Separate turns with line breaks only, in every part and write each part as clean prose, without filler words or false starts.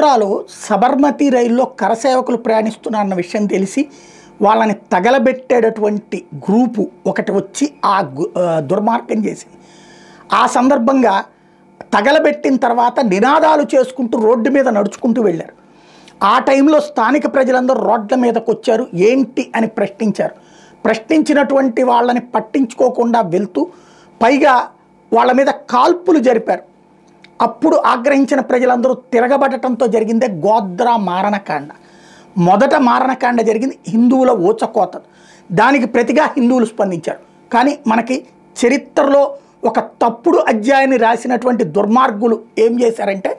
గోధ్రాలో సబర్మతి రైల్లో కరసేవకులు ప్రయాణిస్తున్నారన్న విషయం తెలిసి వాళ్ళని తగలబెట్టేటటువంటి గ్రూపు ఒకటి వచ్చి దుర్మార్గం చేసింది. ఆ సందర్భంగా తగలబెట్టిన తర్వాత నినాదాలు చేసుకుంటూ రోడ్డు మీద నడుచుకుంటూ వెళ్ళారు. ఆ టైంలో స్థానిక ప్రజలందరూ రోడ్ల మీదకి వచ్చారు. ఏంటి అని ప్రశ్నించారు. ప్రశ్నించినటువంటి వాళ్ళని పట్టించుకోకుండా వెళ్తూ పైగా వాళ్ళ మీద కాల్పులు జరిపారు. అప్పుడు ఆగ్రహించిన ప్రజలందరూ తిరగబడటంతో జరిగిందే గోధ్రా మారణకాండ. మొదట మారణకాండ జరిగింది హిందువుల ఊచకోత. దానికి ప్రతిగా హిందువులు స్పందించారు. కానీ మనకి చరిత్రలో ఒక తప్పుడు అధ్యాయాన్ని రాసినటువంటి దుర్మార్గులు ఏం చేశారంటే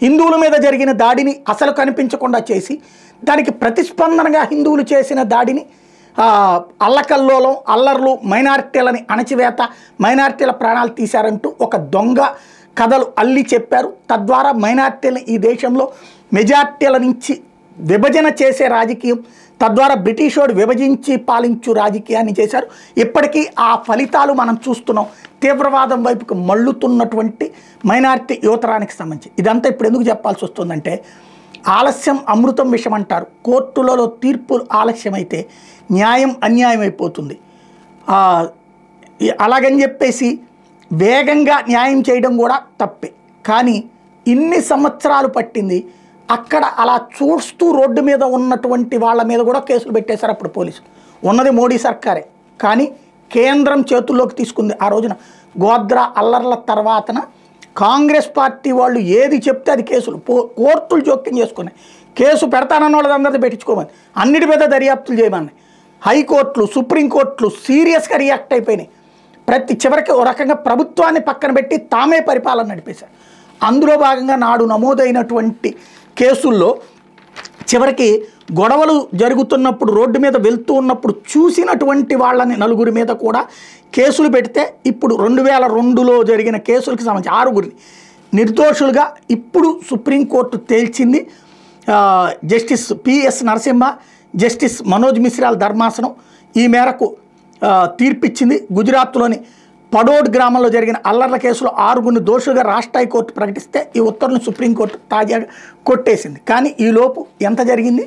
హిందువుల మీద జరిగిన దాడిని అసలు కనిపించకుండా చేసి దానికి ప్రతిస్పందనగా హిందువులు చేసిన దాడిని అల్లకల్లోలం, అల్లర్లు, మైనారిటీలని అణచివేత, మైనారిటీల ప్రాణాలు తీశారంటూ ఒక దొంగ కథలు అల్లి చెప్పారు. తద్వారా మైనారిటీలను ఈ దేశంలో మెజార్టీల నుంచి విభజన చేసే రాజకీయం, తద్వారా బ్రిటిష్ వాడు విభజించి పాలించు రాజకీయాన్ని చేశారు. ఇప్పటికీ ఆ ఫలితాలు మనం చూస్తున్నాం. తీవ్రవాదం వైపుకు మళ్ళుతున్నటువంటి మైనారిటీ యువతరానికి సంబంధించి ఇదంతా ఇప్పుడు ఎందుకు చెప్పాల్సి వస్తుందంటే ఆలస్యం అమృతం విషయం అంటారు. కోర్టులలో తీర్పులు ఆలస్యమైతే న్యాయం అన్యాయం అయిపోతుంది. అలాగని చెప్పేసి వేగంగా న్యాయం చేయడం కూడా తప్పే. కానీ ఇన్ని సంవత్సరాలు పట్టింది. అక్కడ అలా చూస్తూ రోడ్డు మీద ఉన్నటువంటి వాళ్ళ మీద కూడా కేసులు పెట్టేశారు. అప్పుడు పోలీసులు ఉన్నది మోడీ సర్కారే, కానీ కేంద్రం చేతుల్లోకి తీసుకుంది. ఆ రోజున గోధ్రా అల్లర్ల తర్వాతన కాంగ్రెస్ పార్టీ వాళ్ళు ఏది చెప్తే అది కేసులు కోర్టులు జోక్యం చేసుకున్నాయి. కేసు పెడతానన్న వాళ్ళందరినీ పెట్టించుకోమని, అన్నిటి మీద దర్యాప్తులు చేయమని హైకోర్టులు, సుప్రీంకోర్టులు సీరియస్గా రియాక్ట్ అయిపోయినాయి. చివరికి ఓ రకంగా ప్రభుత్వాన్ని పక్కన పెట్టి తామే పరిపాలన నడిపేశారు. అందులో భాగంగా నాడు నమోదైనటువంటి కేసుల్లో చివరికి గొడవలు జరుగుతున్నప్పుడు రోడ్డు మీద వెళ్తూ ఉన్నప్పుడు చూసినటువంటి వాళ్ళని నలుగురి మీద కూడా కేసులు పెడితే ఇప్పుడు 2002లో జరిగిన కేసులకు సంబంధించి 6గురిని నిర్దోషులుగా ఇప్పుడు సుప్రీంకోర్టు తేల్చింది. Justice PS Narasimha, justice Manoj మిశ్రాల ధర్మాసనం ఈ మేరకు తీర్పిచ్చింది. గుజరాత్లోని పడోడ్ గ్రామంలో జరిగిన అల్లర్ల కేసులో 6గురిని దోషులుగా రాష్ట్ర హైకోర్టు ప్రకటిస్తే ఈ ఉత్తర్వులను సుప్రీంకోర్టు తాజాగా కొట్టేసింది. కానీ ఈలోపు ఎంత జరిగింది?